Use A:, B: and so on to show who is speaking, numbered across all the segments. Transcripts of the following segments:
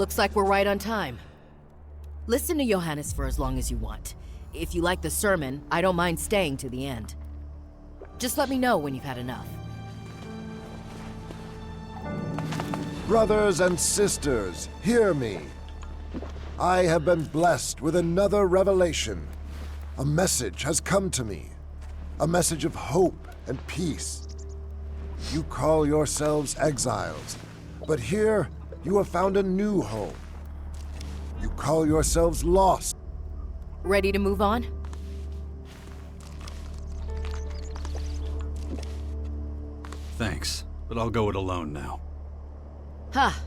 A: Looks like we're right on time. Listen to Johannes for as long as you want. If you like the sermon, I don't mind staying to the end. Just let me know when you've had enough.
B: Brothers and sisters, hear me. I have been blessed with another revelation. A message has come to me. A message of hope and peace. You call yourselves exiles, but here you have found a new home. You call yourselves lost.
A: Ready to move on?
C: Thanks, but I'll go it alone now.
A: Ha!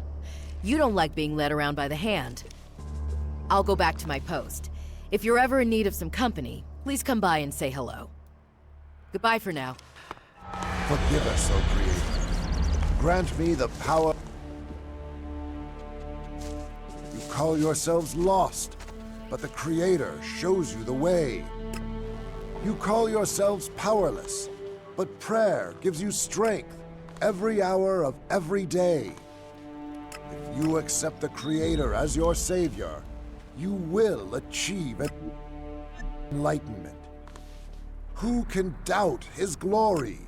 A: You don't like being led around by the hand. I'll go back to my post. If you're ever in need of some company, please come by and say hello. Goodbye for now.
B: Forgive us, O Creator. Grant me the power. You call yourselves lost, but the Creator shows you the way. You call yourselves powerless, but prayer gives you strength every hour of every day. If you accept the Creator as your Savior, you will achieve enlightenment. Who can doubt His glory?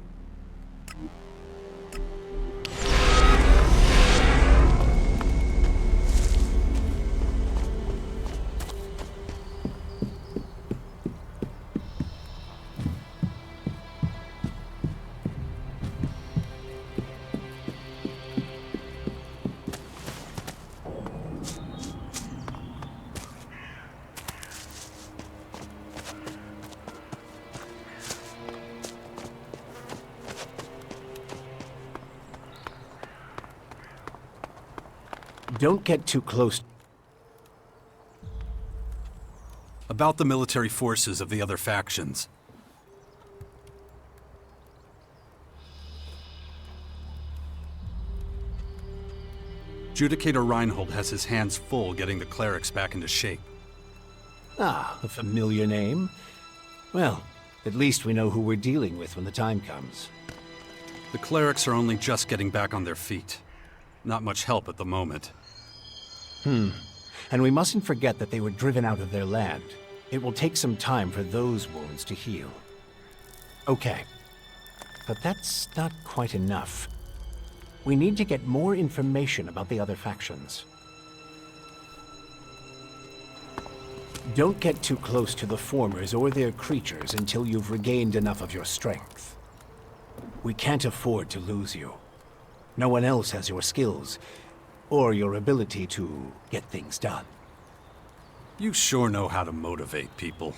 D: Don't get too close.
C: About the military forces of the other factions. Judicator Reinhold has his hands full getting the clerics back into shape.
D: Ah, a familiar name. Well, at least we know who we're dealing with when the time comes.
C: The clerics are only just getting back on their feet. Not much help at the moment.
D: And we mustn't forget that they were driven out of their land. It will take some time for those wounds to heal. Okay. But that's not quite enough. We need to get more information about the other factions. Don't get too close to the formers or their creatures until you've regained enough of your strength. We can't afford to lose you. No one else has your skills, or your ability to get things done.
C: You sure know how to motivate people.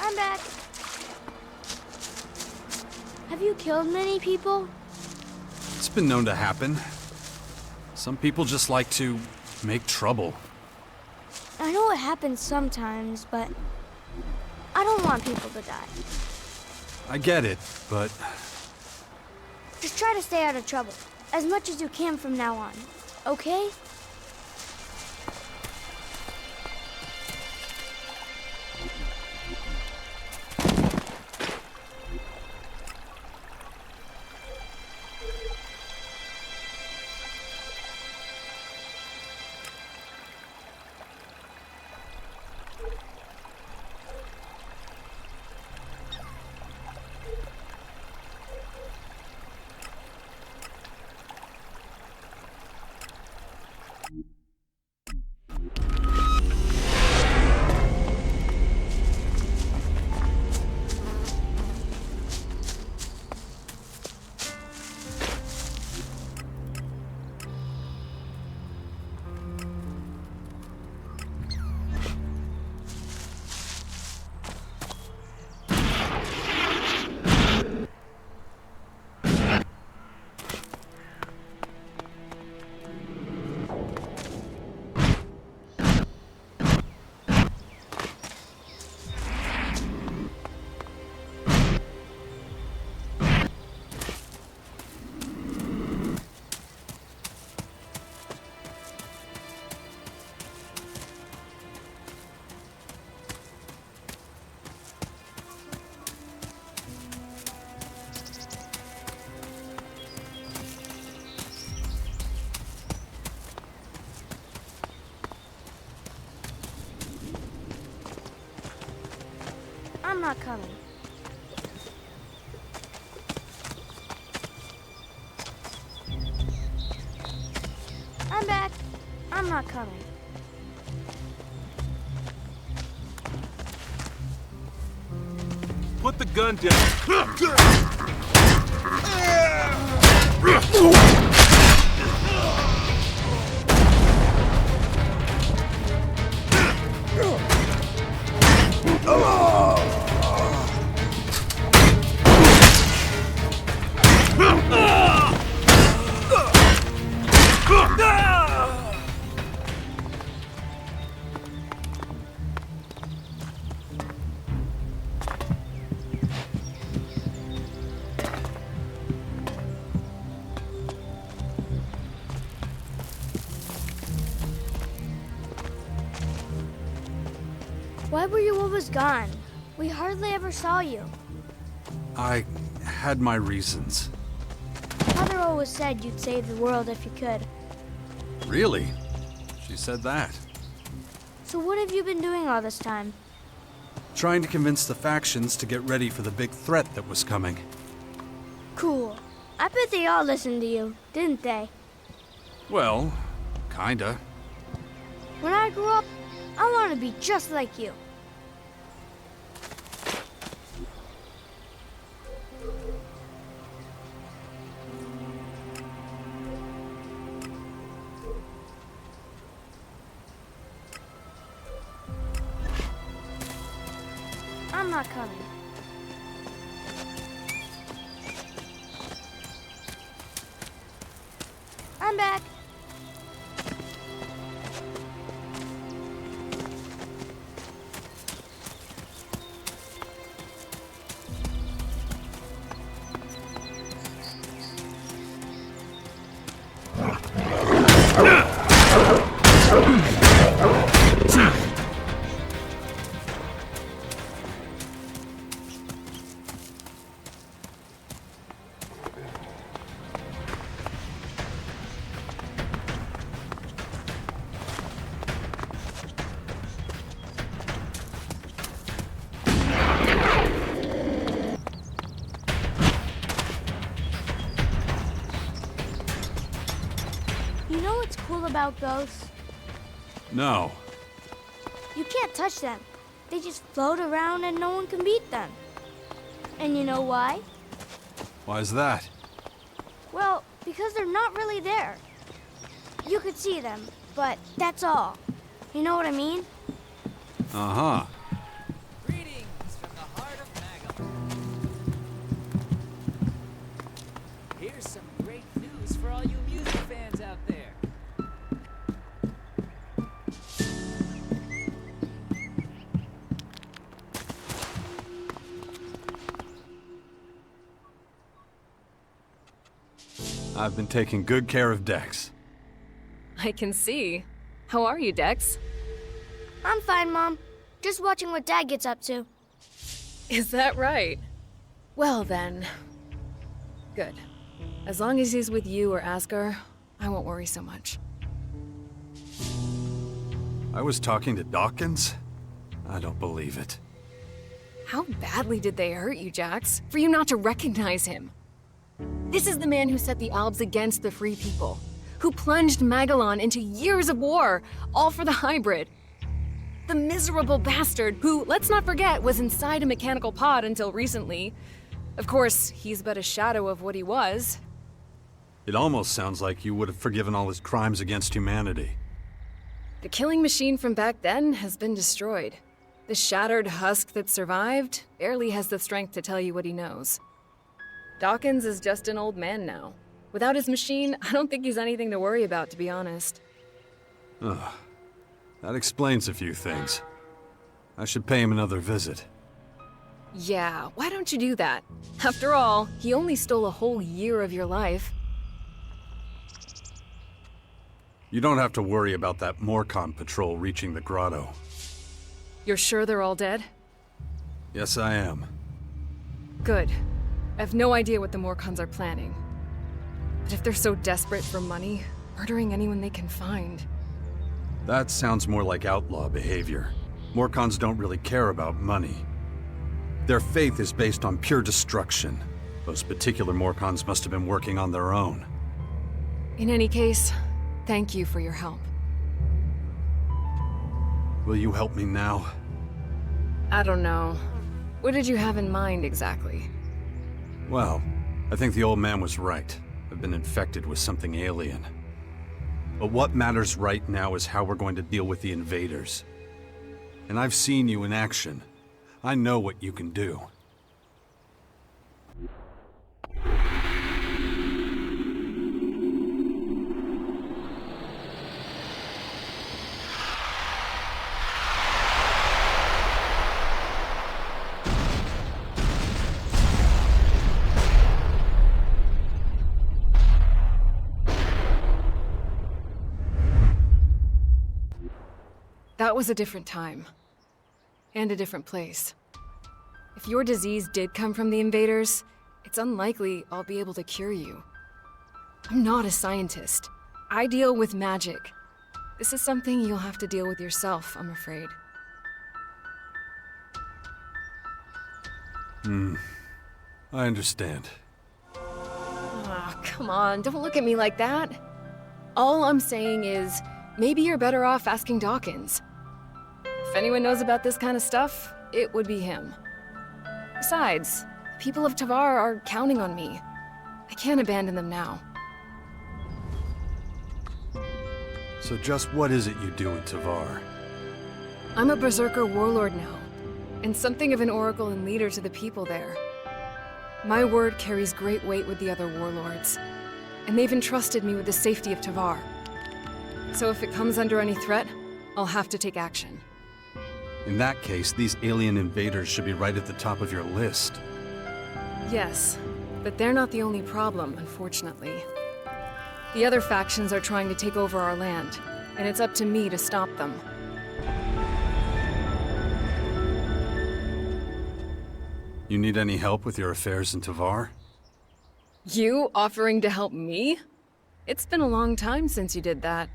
E: I'm back. Have you killed many people?
C: It's been known to happen. Some people just like to make trouble.
E: I know it happens sometimes, but I don't want people to die.
C: I get it, but
E: Just try to stay out of trouble, as much as you can from now on, okay? I'm not coming. I'm back. I'm not coming.
F: Put the gun down.
E: Why were you always gone? We hardly ever saw you.
C: I had my reasons.
E: Mother always said you'd save the world if you could.
C: Really? She said that.
E: So what have you been doing all this time?
C: Trying to convince the factions to get ready for the big threat that was coming.
E: Cool. I bet they all listened to you, didn't they?
C: Well, kinda.
E: When I grow up, I want to be just like you. I'm not coming. I'm back. You know what's cool about ghosts?
C: No.
E: You can't touch them. They just float around and no one can beat them. And you know why?
C: Why is that?
E: Well, because they're not really there. You could see them, but that's all. You know what I mean?
C: Uh-huh.
G: Greetings from the heart of Magalan. Here's some great news for all you music fans out there.
C: I've been taking good care of Dex.
H: I can see. How are you, Dex?
E: I'm fine, Mom. Just watching what Dad gets up to.
H: Is that right? Well then. Good. As long as he's with you or Asgar, I won't worry so much.
C: I was talking to Dawkins? I don't believe it.
H: How badly did they hurt you, Jax, for you not to recognize him? This is the man who set the Albs against the Free People, who plunged Magalan into years of war, all for the hybrid. The miserable bastard who, let's not forget, was inside a mechanical pod until recently. Of course, he's but a shadow of what he was.
C: It almost sounds like you would have forgiven all his crimes against humanity.
H: The killing machine from back then has been destroyed. The shattered husk that survived barely has the strength to tell you what he knows. Dawkins is just an old man now. Without his machine, I don't think he's anything to worry about, to be honest.
C: Ugh. That explains a few things. I should pay him another visit.
H: Yeah, why don't you do that? After all, he only stole a whole year of your life.
C: You don't have to worry about that Morkon patrol reaching the grotto.
H: You're sure they're all dead?
C: Yes, I am.
H: Good. I have no idea what the Morkons are planning. But if they're so desperate for money, murdering anyone they can find...
C: That sounds more like outlaw behavior. Morkons don't really care about money. Their faith is based on pure destruction. Those particular Morkons must have been working on their own.
H: In any case, thank you for your help.
C: Will you help me now?
H: I don't know. What did you have in mind, exactly?
C: Well, I think the old man was right. I've been infected with something alien. But what matters right now is how we're going to deal with the invaders. And I've seen you in action. I know what you can do.
H: That was a different time. And a different place. If your disease did come from the invaders, it's unlikely I'll be able to cure you. I'm not a scientist. I deal with magic. This is something you'll have to deal with yourself, I'm afraid.
C: I understand.
H: Oh, come on, don't look at me like that. All I'm saying is, maybe you're better off asking Dawkins. If anyone knows about this kind of stuff, it would be him. Besides, the people of Tavar are counting on me. I can't abandon them now.
C: So just what is it you do in Tavar?
H: I'm a berserker warlord now, and something of an oracle and leader to the people there. My word carries great weight with the other warlords, and they've entrusted me with the safety of Tavar. So if it comes under any threat, I'll have to take action.
C: In that case, these alien invaders should be right at the top of your list.
H: Yes, but they're not the only problem, unfortunately. The other factions are trying to take over our land, and it's up to me to stop them.
C: You need any help with your affairs in Tavar?
H: You offering to help me? It's been a long time since you did that.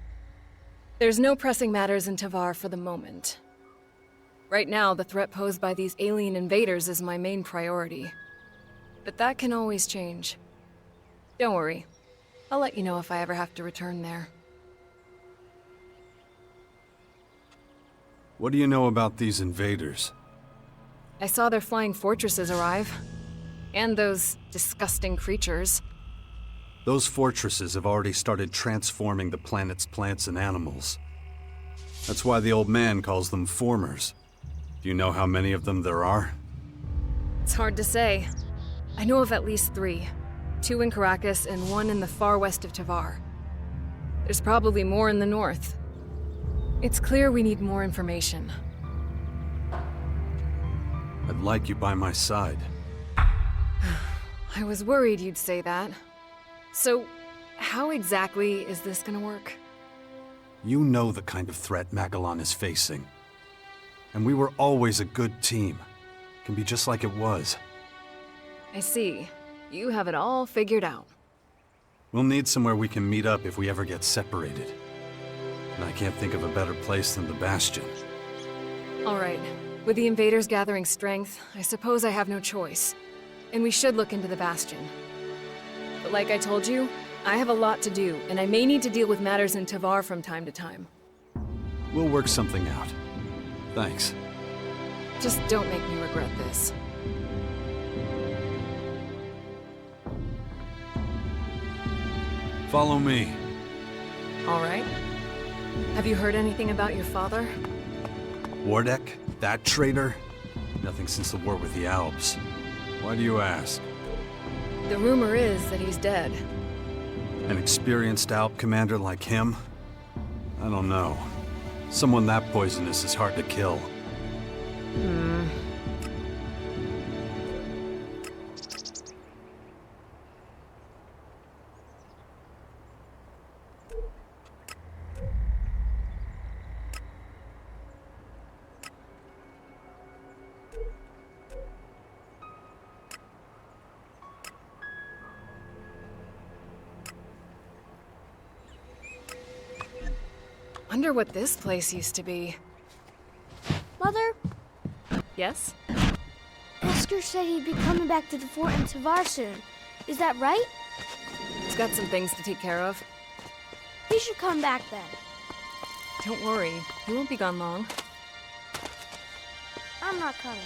H: There's no pressing matters in Tavar for the moment. Right now, the threat posed by these alien invaders is my main priority. But that can always change. Don't worry. I'll let you know if I ever have to return there.
C: What do you know about these invaders?
H: I saw their flying fortresses arrive. And those disgusting creatures.
C: Those fortresses have already started transforming the planet's plants and animals. That's why the old man calls them formers. Do you know how many of them there are?
H: It's hard to say. I know of at least 3. 2 in Caracas and 1 in the far west of Tavar. There's probably more in the north. It's clear we need more information.
C: I'd like you by my side.
H: I was worried you'd say that. So, how exactly is this gonna work?
C: You know the kind of threat Magalan is facing. And we were always a good team. Can be just like it was.
H: I see. You have it all figured out.
C: We'll need somewhere we can meet up if we ever get separated. And I can't think of a better place than the Bastion.
H: All right. With the invaders gathering strength, I suppose I have no choice. And we should look into the Bastion. But like I told you, I have a lot to do, and I may need to deal with matters in Tavar from time to time.
C: We'll work something out. Thanks.
H: Just don't make me regret this.
C: Follow me.
H: All right. Have you heard anything about your father?
C: Wardek? That traitor? Nothing since the war with the Alps. Why do you ask?
H: The rumor is that he's dead.
C: An experienced Alp commander like him? I don't know. Someone that poisonous is hard to kill.
H: Wonder what this place used to be.
E: Mother,
H: Yes?
E: Oscar said he'd be coming back to the fort in Tavar soon. Is that right?
H: He's got some things to take care of.
E: He should come back then.
H: Don't worry, he won't be gone long.
E: I'm not coming.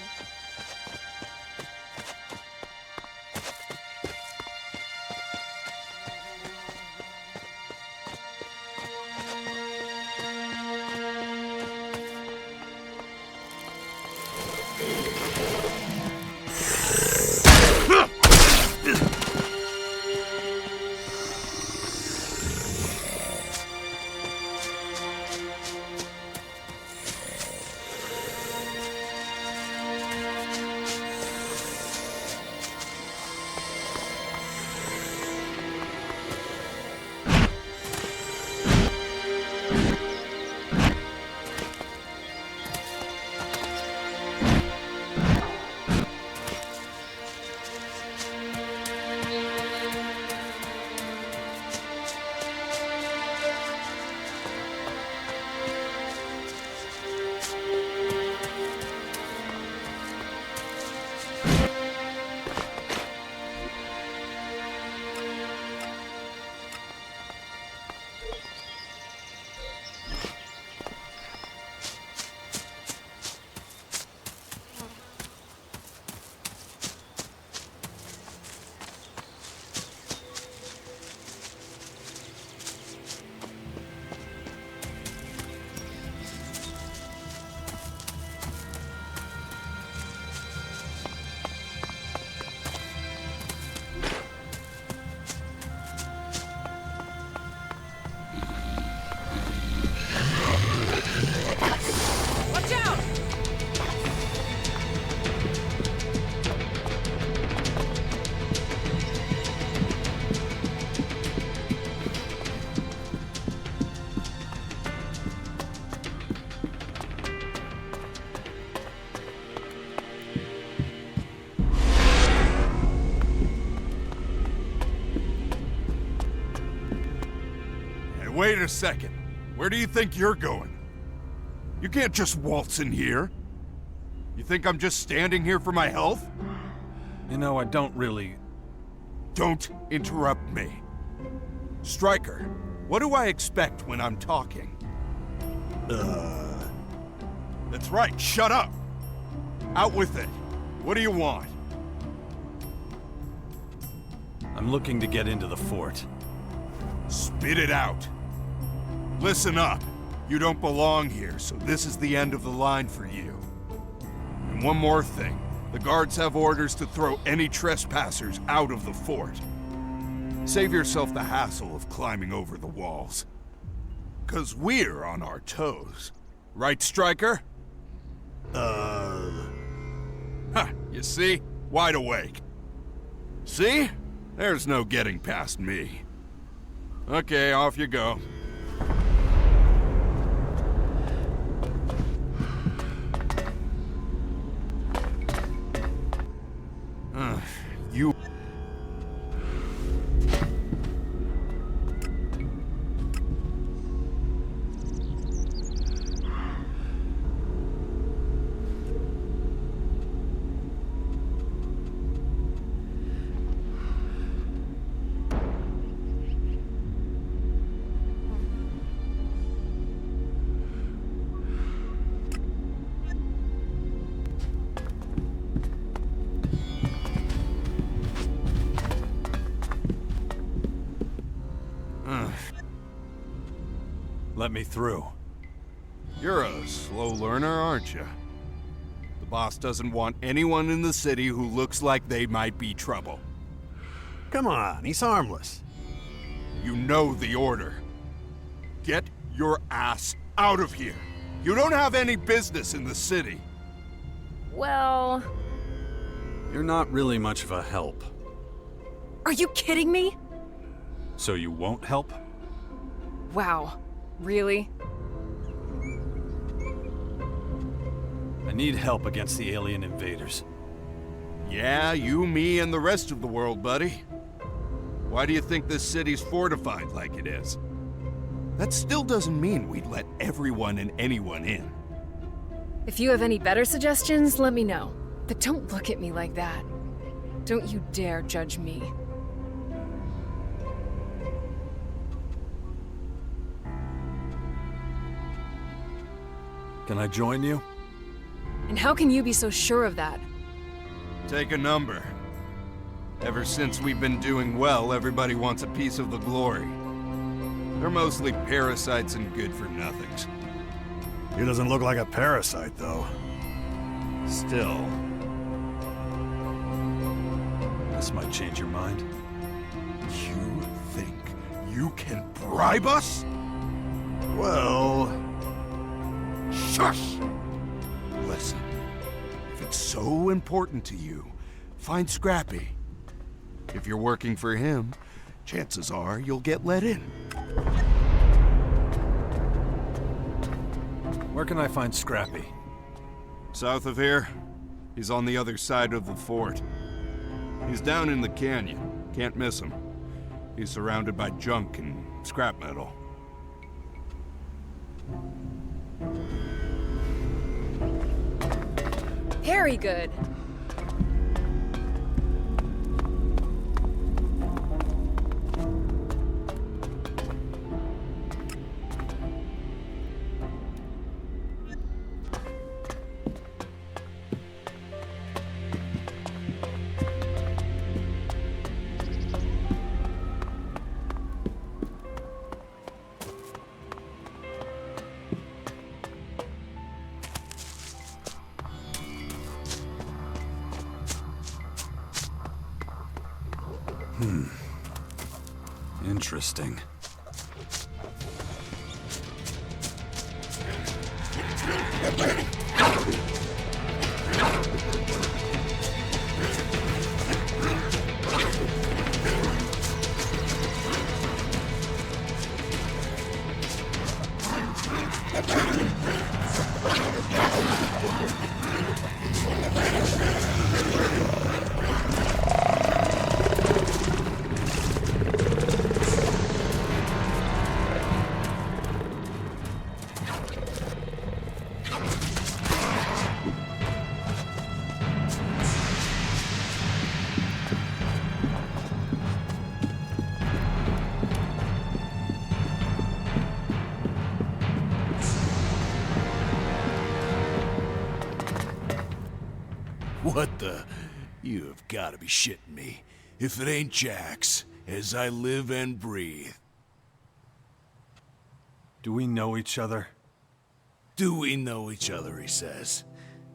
F: Hey, wait a second. Where do you think you're going? You can't just waltz in here. You think I'm just standing here for my health?
C: You know, I don't really...
F: Don't interrupt me. Stryker, what do I expect when I'm talking? That's right, shut up! Out with it. What do you want?
C: I'm looking to get into the fort.
F: Spit it out. Listen up. You don't belong here, so this is the end of the line for you. And one more thing. The guards have orders to throw any trespassers out of the fort. Save yourself the hassle of climbing over the walls. 'Cause we're on our toes. Right, Stryker? You see? Wide awake. See? There's no getting past me. Okay, off you go. You...
C: Let me through.
F: You're a slow learner, aren't you? The boss doesn't want anyone in the city who looks like they might be trouble.
I: Come on, he's harmless.
F: You know the order. Get your ass out of here. You don't have any business in the city.
H: Well...
C: You're not really much of a help.
H: Are you kidding me?
C: So you won't help?
H: Wow. Really?
C: I need help against the alien invaders.
F: Yeah, you, me, and the rest of the world, buddy. Why do you think this city's fortified like it is? That still doesn't mean we'd let everyone and anyone in.
H: If you have any better suggestions, let me know. But don't look at me like that. Don't you dare judge me.
C: Can I join you?
H: And how can you be so sure of that?
F: Take a number. Ever since we've been doing well, everybody wants a piece of the glory. They're mostly parasites and good-for-nothings.
I: He doesn't look like a parasite, though.
F: Still.
C: This might change your mind.
F: You think you can bribe us?
I: Well...
F: Shush! Listen, if it's so important to you, find Scrappy. If you're working for him, chances are you'll get let in.
C: Where can I find Scrappy?
F: South of here, he's on the other side of the fort. He's down in the canyon. Can't miss him. He's surrounded by junk and scrap metal.
H: Very good.
C: Interesting.
J: What the? You have got to be shitting me. If it ain't Jax, as I live and breathe.
C: Do we know each other?
J: Do we know each other, he says.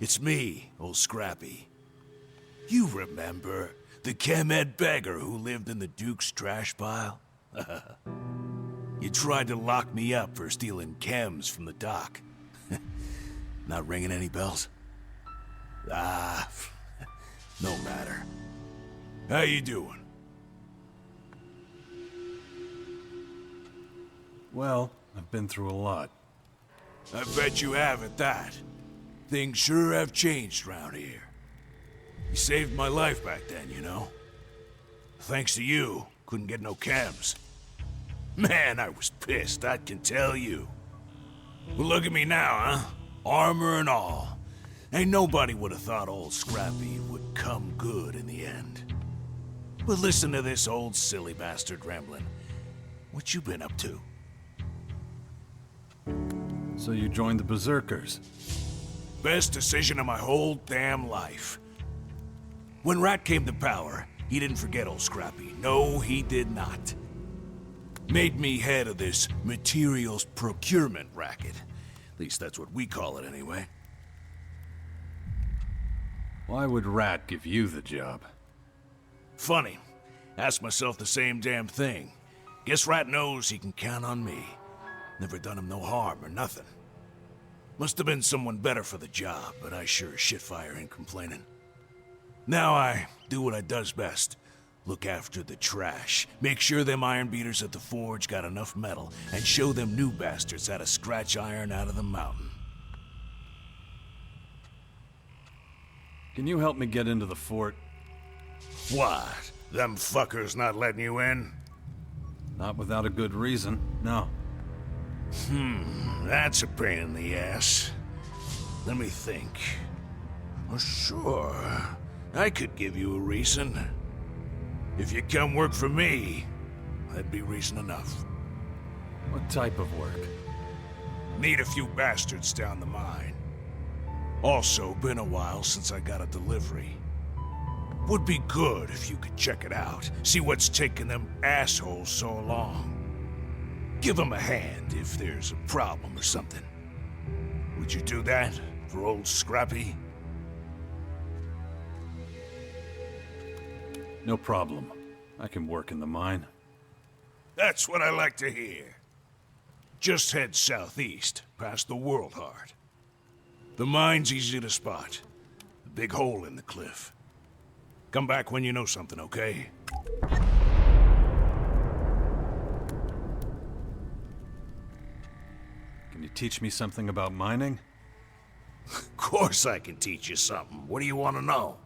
J: It's me, old Scrappy. You remember the Chemed beggar who lived in the Duke's trash pile? You tried to lock me up for stealing chems from the dock. Not ringing any bells? Ah, no matter. How you doing?
C: Well, I've been through a lot.
J: I bet you have at that. Things sure have changed around here. You saved my life back then, you know? Thanks to you, couldn't get no chems. Man, I was pissed, I can tell you. Well, look at me now, huh? Armor and all. Ain't nobody would have thought old Scrappy would come good in the end. But listen to this old silly bastard rambling. What you been up to?
C: So you joined the Berserkers?
J: Best decision of my whole damn life. When Rat came to power, he didn't forget old Scrappy. No, he did not. Made me head of this materials procurement racket. At least that's what we call it anyway.
C: Why would Rat give you the job?
J: Funny. Ask myself the same damn thing. Guess Rat knows he can count on me. Never done him no harm or nothing. Must have been someone better for the job, but I sure as shitfire ain't complaining. Now I do what I does best. Look after the trash. Make sure them iron beaters at the forge got enough metal, and show them new bastards how to scratch iron out of the mountain.
C: Can you help me get into the fort?
J: What? Them fuckers not letting you in?
C: Not without a good reason, no.
J: That's a pain in the ass. Let me think. Oh, sure. I could give you a reason. If you come work for me, that'd be reason enough.
C: What type of work?
J: Need a few bastards down the mine. Also, been a while since I got a delivery. Would be good if you could check it out. See what's taking them assholes so long. Give them a hand if there's a problem or something. Would you do that for old Scrappy?
C: No problem. I can work in the mine.
J: That's what I like to hear. Just head southeast, past the World Heart. The mine's easy to spot. A big hole in the cliff. Come back when you know something, okay?
C: Can you teach me something about mining?
J: Of course I can teach you something. What do you want to know?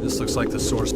C: This looks like the source.